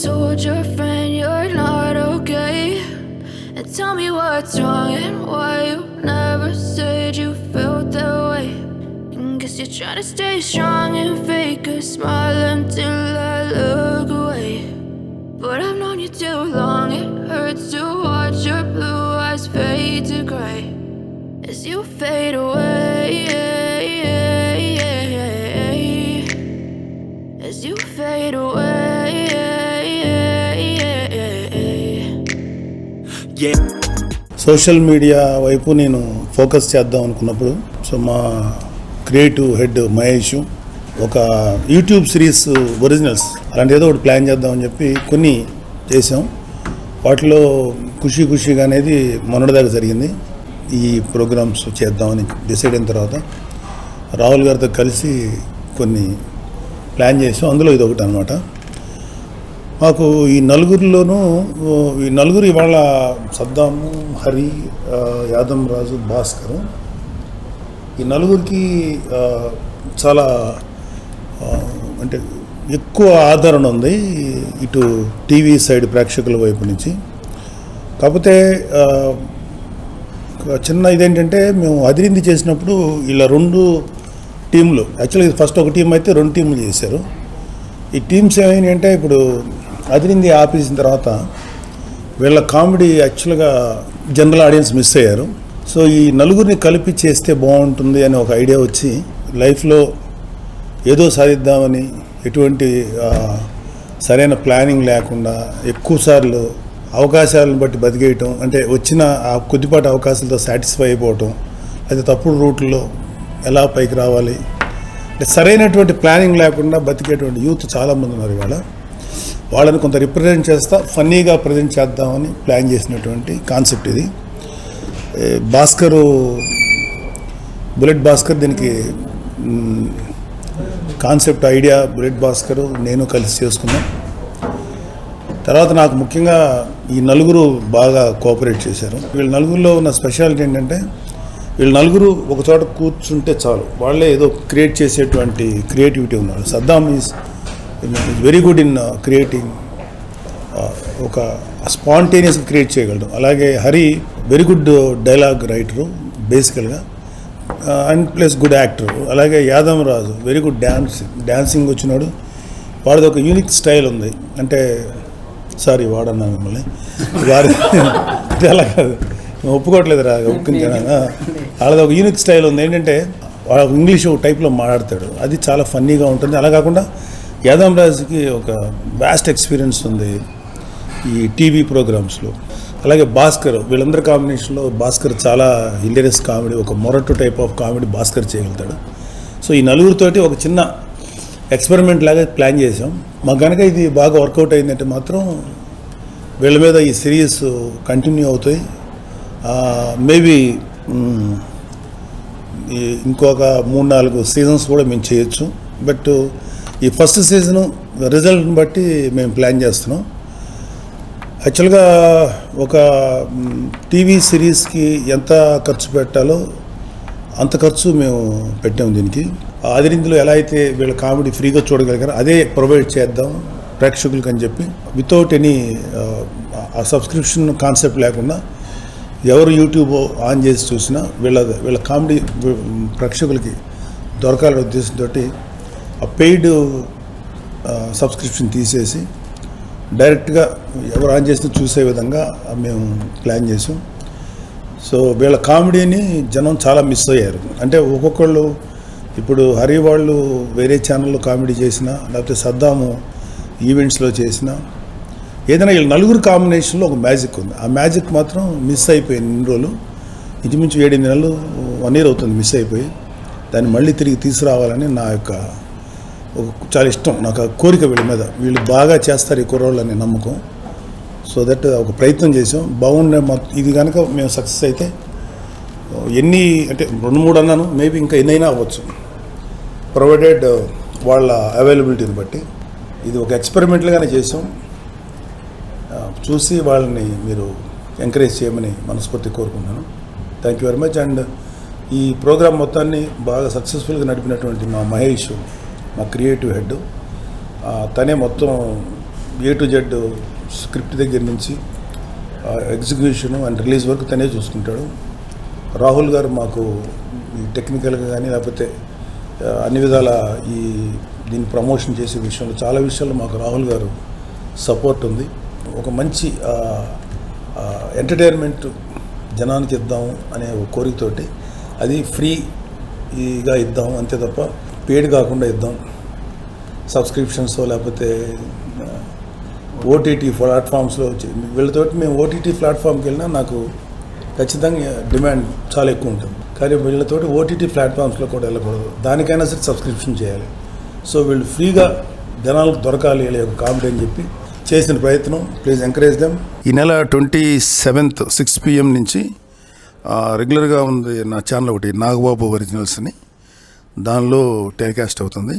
told your friend you're not okay? And tell me what's wrong and why you never said you felt that way. And guess you're trying to stay strong and fake a smile until I look away. But I've known you too long, it hurts to watch your blue eyes fade to grey as you fade away, as you fade away. Social media వైపు నేను focus చేద్దాం అనుకున్నప్పుడు so మా creative head Mahesh ఒక YouTube series originals అలాంటి ఏదో ఒకటి plan చేద్దామని చెప్పి కొన్ని చేసాం. వాటిలో ఖుషీగా అనేది మొన్నటిదాకా జరిగింది. ఈ ప్రోగ్రామ్స్ చేద్దామని డిసైడ్ అయిన తర్వాత రాహుల్ గారితో కలిసి కొన్ని ప్లాన్ చేసాం. అందులో ఇది ఒకటి అనమాట. మాకు ఈ నలుగురిలోనూ ఈ నలుగురు ఇవాళ సద్దాము, హరి, యాదం రాజు, భాస్కర్, ఈ నలుగురికి చాలా అంటే ఎక్కువ ఆదరణ ఉంది ఇటు టీవీ సైడ్ ప్రేక్షకుల వైపు నుంచి. కాకపోతే చిన్న ఇదేంటంటే మేము అదిరింది చేసినప్పుడు ఇలా 2 టీంలు, యాక్చువల్గా ఫస్ట్ ఒక టీం అయితే 2 టీంలు చేశారు. ఈ టీమ్స్ ఏమైనాయంటే ఇప్పుడు అదిరింది ఆపేసిన తర్వాత వీళ్ళ కామెడీ యాక్చువల్గా జనరల్ ఆడియన్స్ మిస్ అయ్యారు. సో ఈ నలుగురిని కలిపి చేస్తే బాగుంటుంది అని ఒక ఐడియా వచ్చి లైఫ్లో ఏదో సాధిద్దామని ఎటువంటి సరైన ప్లానింగ్ లేకుండా ఎక్కువసార్లు అవకాశాలను బట్టి బతికేయటం, అంటే వచ్చిన ఆ కొద్దిపాటి అవకాశాలతో సాటిస్ఫై అయిపోవటం, అయితే తప్పుడు రూట్లో ఎలా పైకి రావాలి అంటే సరైనటువంటి ప్లానింగ్ లేకుండా బతికేటువంటి యూత్ చాలామంది ఉన్నారు. ఇవాళ వాళ్ళని కొంత రిప్రజెంట్ చేస్తా ఫన్నీగా ప్రజెంట్ చేద్దామని ప్లాన్ చేసినటువంటి కాన్సెప్ట్ ఇది. బుల్లెట్ భాస్కర్ దీనికి కాన్సెప్ట్ ఐడియా బుల్లెట్ భాస్కర్ నేను కలిసి చేసుకున్నాం. తర్వాత నాకు ముఖ్యంగా ఈ నలుగురు బాగా కోఆపరేట్ చేశారు. వీళ్ళ నలుగురిలో ఉన్న స్పెషాలిటీ ఏంటంటే వీళ్ళు నలుగురు ఒక చోట కూర్చుంటే చాలు వాళ్ళే ఏదో క్రియేట్ చేసేటువంటి క్రియేటివిటీ ఉన్నారు. Saddam is very good in creating, ఒక స్పాంటేనియస్గా క్రియేట్ చేయగలడు. అలాగే Hari very good dialogue writer బేసికల్గా అండ్ ప్లస్ గుడ్ యాక్టర్. అలాగే యాదవ్ రాజు వెరీ గుడ్ డ్యాన్సింగ్ వచ్చినాడు. వాడిది ఒక యూనిక్ స్టైల్ ఉంది. అంటే సారీ వాడన్నా మిమ్మల్ని వారి అలా కాదు, ఒప్పుకోవట్లేదు రా ఒప్పుకుంటా. వాళ్ళది ఒక యూనిక్ స్టైల్ ఉంది. ఏంటంటే వాడు ఇంగ్లీష్ టైప్లో మాట్లాడతాడు, అది చాలా ఫన్నీగా ఉంటుంది. అలా కాకుండా యాదవ్ రాజుకి ఒక వ్యాస్ట్ ఎక్స్పీరియన్స్ ఉంది ఈ టీవీ ప్రోగ్రామ్స్లో. అలాగే భాస్కర్, వీళ్ళందరి కాంబినేషన్లో భాస్కర్ చాలా హిలేరియస్ కామెడీ, ఒక మొరటు టైప్ ఆఫ్ కామెడీ భాస్కర్ చేయగలుగుతాడు. సో ఈ నలుగురితోటి ఒక చిన్న ఎక్స్పెరిమెంట్ లాగా ప్లాన్ చేసాం. మాకు కనుక ఇది బాగా వర్కౌట్ అయిందంటే మాత్రం వీళ్ళ మీద ఈ సిరీస్ కంటిన్యూ అవుతాయి. మేబీ ఇంకొక 3-4 సీజన్స్ కూడా మేము చేయొచ్చు. బట్ ఈ ఫస్ట్ సీజను రిజల్ట్ని బట్టి మేము ప్లాన్ చేస్తున్నాం. యాక్చువల్గా ఒక టీవీ సిరీస్కి ఎంత ఖర్చు పెట్టాలో అంత ఖర్చు మేము పెట్టాము దీనికి. అదిరిందులో ఎలా అయితే వీళ్ళ కామెడీ ఫ్రీగా చూడగలిగారో అదే ప్రొవైడ్ చేద్దాం ప్రేక్షకులకి అని చెప్పి, వితౌట్ ఎనీ ఆ సబ్స్క్రిప్షన్ కాన్సెప్ట్ లేకుండా ఎవరు యూట్యూబ్ ఆన్ చేసి చూసినా వీళ్ళ కామెడీ ప్రేక్షకులకి దొరకాలనే ఉద్దేశంతో ఆ పెయిడ్ సబ్స్క్రిప్షన్ తీసేసి డైరెక్ట్గా ఎవరు ఆన్ చేసినా చూసే విధంగా మేము ప్లాన్ చేసాం. సో వీళ్ళ కామెడీని జనం చాలా మిస్ అయ్యారు. అంటే ఒక్కొక్కళ్ళు ఇప్పుడు హరి వాళ్ళు వేరే ఛానల్లో కామెడీ చేసినా, లేకపోతే సద్దాము ఈవెంట్స్లో చేసినా, ఏదైనా వీళ్ళ నలుగురు కాంబినేషన్లో ఒక మ్యాజిక్ ఉంది. ఆ మ్యాజిక్ మాత్రం మిస్ అయిపోయింది. ఇన్ని రోజులు ఇంచుమించు 7-8 నెలలు 1 year అవుతుంది మిస్ అయిపోయి. దాన్ని మళ్ళీ తిరిగి తీసుకురావాలని నా యొక్క చాలా ఇష్టం, నాకు ఆ కోరిక వీళ్ళ మీద. వీళ్ళు బాగా చేస్తారు ఈ కుర్రోళ్ళని నమ్మకం. సో దట్ ఒక ప్రయత్నం చేసాం. బాగుండే ఇది కనుక మేము సక్సెస్ అయితే ఎన్ని అంటే 2-3 అన్నాను, మేబీ ఇంకా ఎన్నైనా అవ్వచ్చు, ప్రొవైడెడ్ వాళ్ళ అవైలబిలిటీని బట్టి. ఇది ఒక ఎక్స్పెరిమెంట్లుగానే చేసాం. చూసి వాళ్ళని మీరు ఎంకరేజ్ చేయమని మనస్ఫూర్తి కోరుకుంటున్నాను. Thank you very much. And ఈ ప్రోగ్రాం మొత్తాన్ని బాగా సక్సెస్ఫుల్గా నడిపినటువంటి మా మహేష్, మా క్రియేటివ్ హెడ్, తనే మొత్తం A to Z స్క్రిప్ట్ దగ్గర నుంచి ఎగ్జిక్యూషన్ అండ్ రిలీజ్ వరకు తనే చూసుకుంటాడు. రాహుల్ గారు మాకు ఈ టెక్నికల్గా కానీ లేకపోతే అన్ని విధాల దీన్ని ప్రమోషన్ చేసే విషయంలో చాలా విషయాల్లో మాకు రాహుల్ గారు సపోర్ట్ ఉంది. ఒక మంచి ఎంటర్టైన్మెంట్ జనానికి ఇద్దాం అనే ఒక కోరికతోటి అది ఫ్రీగా ఇద్దాం అంతే తప్ప పేడ్ కాకుండా ఇద్దాం. సబ్స్క్రిప్షన్స్ లేకపోతే ఓటీటీ ప్లాట్ఫామ్స్లో వీళ్ళతోటి మేము ఓటీటీ ప్లాట్ఫామ్కి వెళ్ళినా నాకు ఖచ్చితంగా డిమాండ్ చాలా ఎక్కువ ఉంటుంది. కానీ వీళ్ళతోటి ఓటీటీ ప్లాట్ఫామ్స్లో కూడా వెళ్ళకూడదు, దానికైనా సరే సబ్స్క్రిప్షన్ చేయాలి. సో వీళ్ళు ఫ్రీగా జనాలకు దొరకాలి అనే ఒక కామెడీ అని చెప్పి చేసిన ప్రయత్నం. Please encourage them. ఈ నెల 27th 6 PM నుంచి రెగ్యులర్గా ఉంది నా ఛానల్ ఒకటి నాగబాబు ఒరిజినల్స్ అని, దానిలో టెలికాస్ట్ అవుతుంది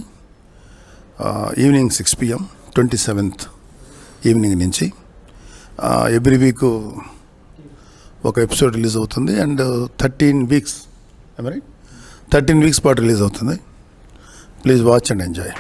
ఈవినింగ్ 6 PM 27th ఈవినింగ్ నుంచి. ఎవ్రీ వీక్ ఒక ఎపిసోడ్ రిలీజ్ అవుతుంది అండ్ 13 weeks 13 weeks పాటు రిలీజ్ అవుతుంది. Please watch and enjoy.